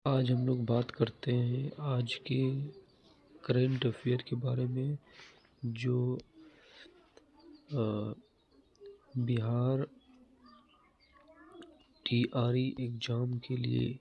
आज हम लोग बात करते हैं आज के करंट अफेयर के बारे में, जो बिहार TRE एग्ज़ाम के लिए,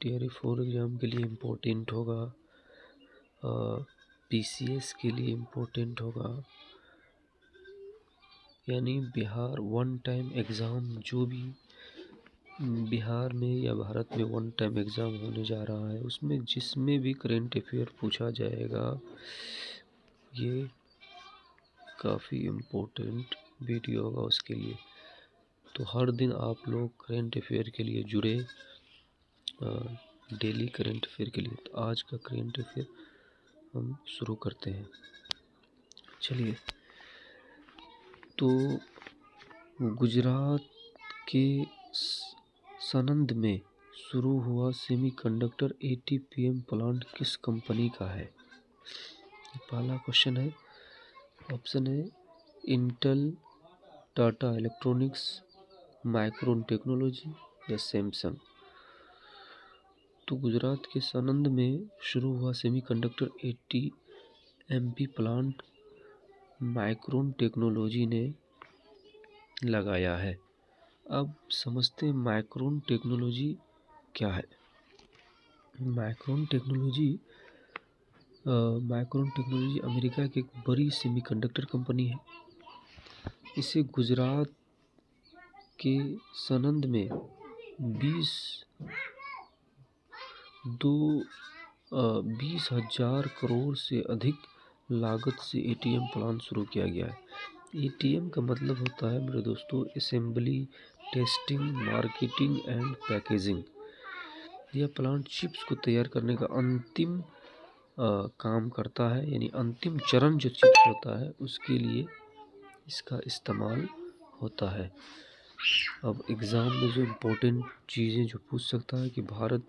TRE 4 एग्ज़ाम के लिए इम्पोर्टेंट होगा, PCS के लिए इम्पोर्टेंट होगा। यानी बिहार वन टाइम एग्ज़ाम, जो भी बिहार में या भारत में वन टाइम एग्ज़ाम होने जा रहा है, उसमें जिसमें भी करंट अफेयर पूछा जाएगा, ये काफ़ी इम्पोर्टेंट वीडियो होगा उसके लिए। तो हर दिन आप लोग करंट अफेयर के लिए जुड़े, डेली करंट अफेयर के लिए। तो आज का करंट अफेयर हम शुरू करते हैं। चलिए, तो गुजरात के सनंद में शुरू हुआ सेमीकंडक्टर ATPM प्लांट किस कंपनी का है? पहला क्वेश्चन है, ऑप्शन है Intel, Tata electronics, micron technology या सैमसंग। तो गुजरात के सनंद में शुरू हुआ semiconductor ATMP plant micron technology ने लगाया है। अब समझते हैं माइक्रोन टेक्नोलॉजी क्या है। माइक्रोन टेक्नोलॉजी अमेरिका की एक बड़ी सेमीकंडक्टर कंपनी है। इसे गुजरात के सनंद में 20,000 करोड़ से अधिक लागत से ATM प्लांट शुरू किया गया है। ATM का मतलब होता है मेरे दोस्तों, assembly, testing, marketing and packaging. यह प्लांट चिप्स को तैयार करने का अंतिम काम करता है, यानी अंतिम चरण जो चिप्स होता है उसके लिए इसका इस्तेमाल होता है। अब एग्ज़ाम में जो इम्पोर्टेंट चीज़ें जो पूछ सकता है कि भारत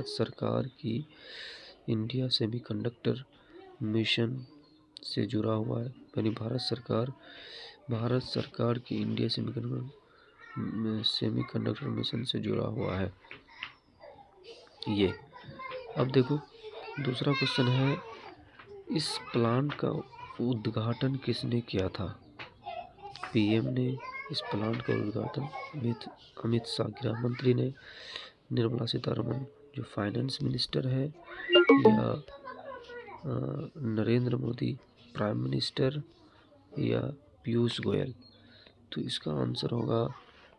सरकार की इंडिया सेमीकंडक्टर मिशन से जुड़ा हुआ है, यानी भारत सरकार की इंडिया सेमीकंडक्टर मिशन से जुड़ा हुआ है ये। अब देखो, दूसरा क्वेश्चन है, इस प्लांट का उद्घाटन किसने किया था? PM ने इस प्लांट का उद्घाटन अमित शाह गृह मंत्री ने, निर्मला सीतारमण जो फाइनेंस मिनिस्टर है, या नरेंद्र मोदी प्राइम मिनिस्टर, या पीयूष गोयल। तो इसका आंसर होगा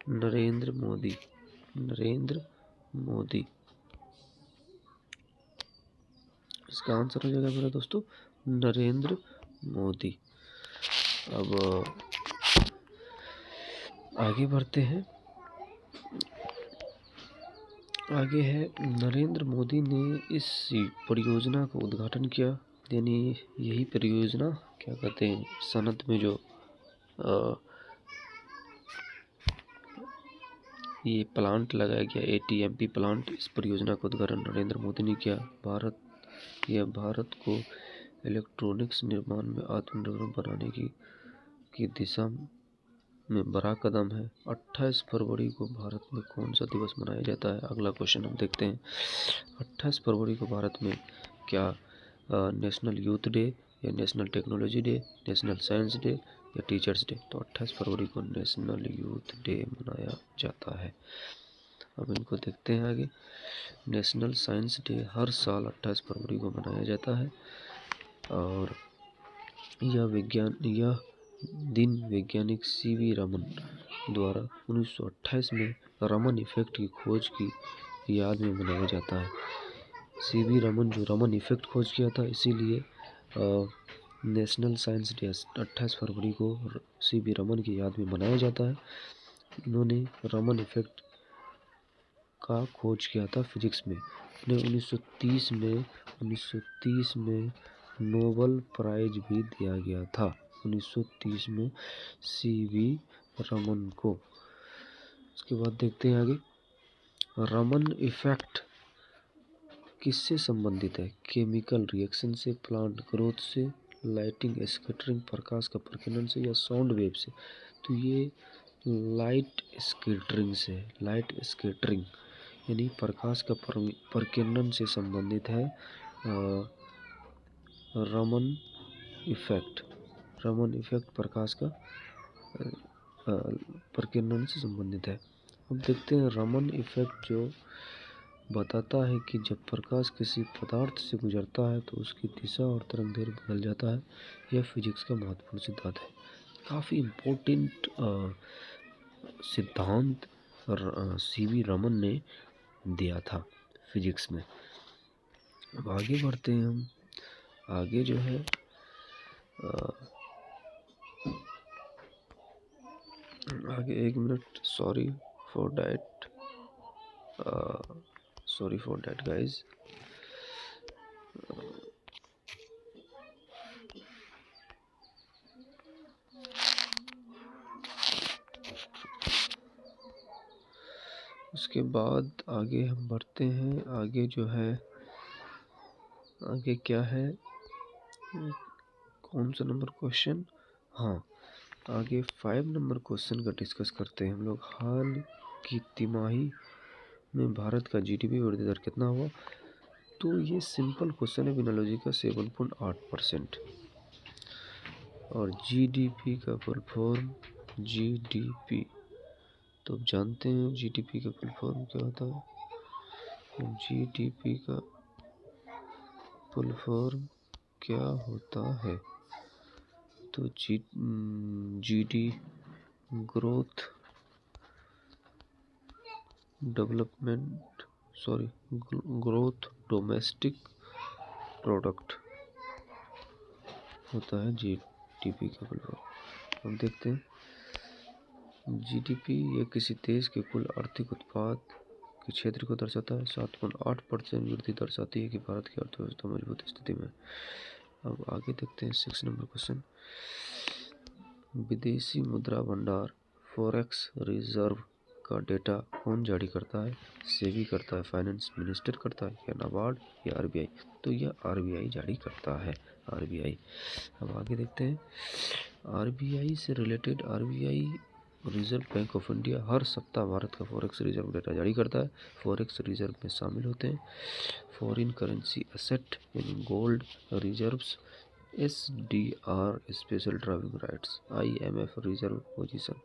नरेंद्र मोदी। इसका आंसर हो जाएगा मेरे दोस्तों नरेंद्र मोदी। अब आगे बढ़ते हैं। आगे है, नरेंद्र मोदी ने इस परियोजना का उद्घाटन किया, यानी यही परियोजना क्या कहते हैं, सनद में जो ये प्लांट लगाया गया ATMP प्लांट, इस परियोजना का उद्घाटन नरेंद्र मोदी ने किया। भारत को इलेक्ट्रॉनिक्स निर्माण में आत्मनिर्भर बनाने की दिशा में बड़ा कदम है। 28 फरवरी को भारत में कौन सा दिवस मनाया जाता है? अगला क्वेश्चन हम देखते हैं। 28 फरवरी को भारत में क्या नेशनल यूथ डे, या national technology day, national science day, या टीचर्स डे? तो 28 फरवरी को नेशनल यूथ डे मनाया जाता है। अब इनको देखते हैं आगे। नेशनल साइंस डे हर साल 28 फरवरी को मनाया जाता है, और यह दिन वैज्ञानिक CV रमन द्वारा 1928 में रमन इफेक्ट की खोज की याद में मनाया जाता है। CV रमन जो रमन इफेक्ट खोज किया था, इसीलिए नेशनल साइंस डे 28 फरवरी को CV रमन की याद में मनाया जाता है। इन्होंने रमन इफेक्ट का खोज किया था फिजिक्स में। 1930 में नोबेल प्राइज भी दिया गया था, 1930 में CV रमन को। उसके बाद देखते हैं आगे, रमन इफेक्ट किससे संबंधित है? केमिकल रिएक्शन से, प्लांट ग्रोथ से, लाइटिंग स्कैटरिंग प्रकाश का प्रकीर्णन से, या साउंड वेव से? तो ये लाइट स्कैटरिंग से, लाइट स्कैटरिंग यानी प्रकाश का प्रकीर्णन से संबंधित है। रमन इफेक्ट, रमन इफेक्ट प्रकाश का प्रकीर्णन से संबंधित है। अब देखते हैं रमन इफेक्ट जो बताता है कि जब प्रकाश किसी पदार्थ से गुजरता है तो उसकी दिशा और तरंगदैर्घ्य बदल जाता है। यह फिजिक्स का महत्वपूर्ण सिद्धांत है। काफ़ी इम्पोर्टेंट सिद्धांत सीवी रमन ने दिया था फिजिक्स में। अब आगे बढ़ते हैं हम। आगे जो है आगे 1 minute, sorry for that guys. उसके बाद आगे हम बढ़ते हैं। आगे जो है, आगे क्या है, कौन सा नंबर क्वेश्चन? हाँ, आगे 5 नंबर क्वेश्चन का डिस्कस करते हैं हम लोग। हाल की तिमाही में भारत का जीडीपी वृद्धि दर कितना हुआ? तो ये सिंपल क्वेश्चन है बिना लॉजिक का, 7.8%। और जीडीपी का फुल फॉर्म जीडीपी, तो आप जानते हैं जीडीपी का फुल फॉर्म क्या होता है। जीडीपी का फुल फॉर्म क्या होता है? तो GD growth development, growth domestic product होता है जीडीपी का फुल फॉर्म। हम देखते हैं जीडीपी ये किसी देश के कुल आर्थिक उत्पाद के क्षेत्र को दर्शाता है। 7.8% वृद्धि दर्शाती है कि भारत की अर्थव्यवस्था मजबूत स्थिति में। अब आगे देखते हैं 6 नंबर क्वेश्चन। विदेशी मुद्रा भंडार फॉरेक्स रिजर्व का डेटा कौन जारी करता है? सेबी करता है, फाइनेंस मिनिस्टर करता है, या नाबार्ड, या आरबीआई? तो यह आरबीआई जारी करता है, आरबीआई। अब आगे देखते हैं आरबीआई से related. RBI Reserve Bank of India हर सप्ताह भारत का फॉरेक्स रिजर्व डेटा जारी करता है। फॉरेक्स रिजर्व में शामिल होते हैं फॉरेन करेंसी एसेट यानी gold reserves, SDR special driving rights, IMF reserve position,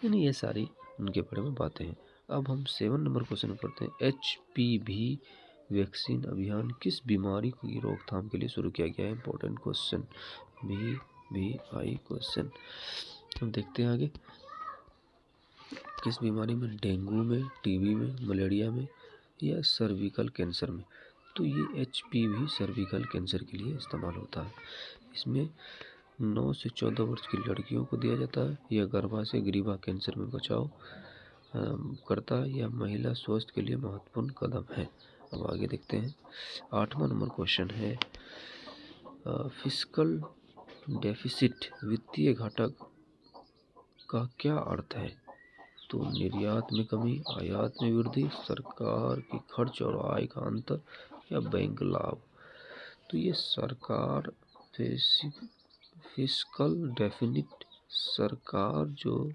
यानी ये सारी उनके बारे में बातें हैं। अब हम 7 नंबर क्वेश्चन पढ़ते हैं। एचपीवी वैक्सीन अभियान किस बीमारी की रोकथाम के लिए शुरू किया गया है? Important question, VVI question. हम देखते हैं आगे किस बीमारी में? डेंगू में, टीबी में, मलेरिया में, या सर्विकल कैंसर में? तो ये एचपीवी सर्विकल कैंसर के लिए इस्तेमाल होता है। इसमें 9 से 14 वर्ष की लड़कियों को दिया जाता है। यह गर्भाशय ग्रीवा कैंसर में बचाव करता है। यह महिला स्वास्थ्य के लिए महत्वपूर्ण कदम है। अब आगे देखते हैं 8वां नंबर क्वेश्चन है फिस्कल डेफिसिट वित्तीय घाटा का क्या अर्थ है? तो निर्यात में कमी, आयात में वृद्धि, सरकार की खर्च और आय का अंतर, या बैंक लाभ? तो ये सरकार फिस्कल डेफिसिट सरकार जो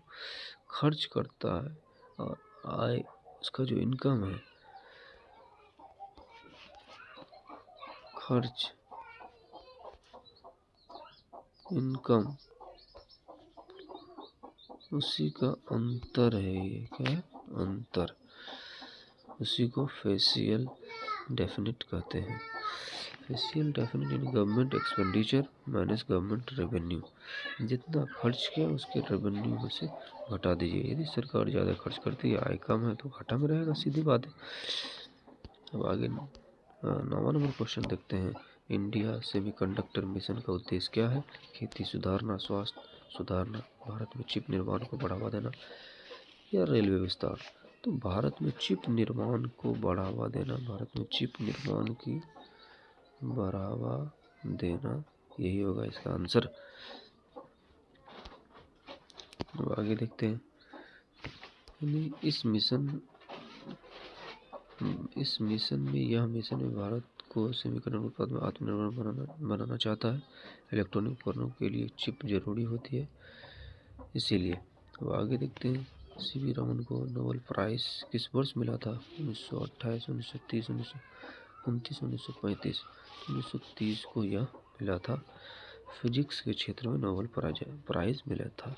खर्च करता है और आय उसका जो इनकम है, खर्च इनकम उसी का अंतर है। ये क्या है? अंतर। उसी को फेशियल डेफिनिट कहते हैं। फेशियल डेफिनिट यानी government expenditure minus government revenue. जितना खर्च किया उसके रेवेन्यू में से घटा दीजिए। यदि सरकार ज़्यादा खर्च करती है, आय कम है, तो घाटा में रहेगा, सीधी बात है। अब आगे 9वां नंबर क्वेश्चन देखते हैं। इंडिया सेमीकंडक्टर मिशन का उद्देश्य क्या है? खेती सुधारना, स्वास्थ्य सुधारना, भारत में चिप निर्माण को बढ़ावा देना, या रेलवे विस्तार? तो भारत में चिप निर्माण को बढ़ावा देना, भारत में चिप निर्माण की बढ़ावा देना, यही होगा इसका आंसर। अब आगे देखते हैं इस मिशन में भारत को सेमीकंडक्टर उत्पाद में आत्मनिर्भर बनाना चाहता है। इलेक्ट्रॉनिक उपकरणों के लिए चिप जरूरी होती है, इसीलिए। अब आगे देखते हैं सीवी रमन को नोबेल प्राइज किस वर्ष मिला था? 1928, 1930, 1929, 1935। 1930 को यह मिला था। फिजिक्स के क्षेत्र में नोबेल प्राइज मिला था।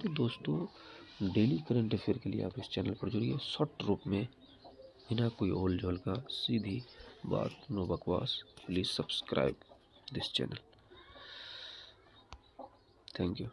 तो दोस्तों, डेली करंट अफेयर के लिए आप इस चैनल पर जुड़िए, शॉर्ट रूप में, बिना कोई ओल झोल का, सीधी बात, नो बकवास। Please subscribe this channel. Thank you.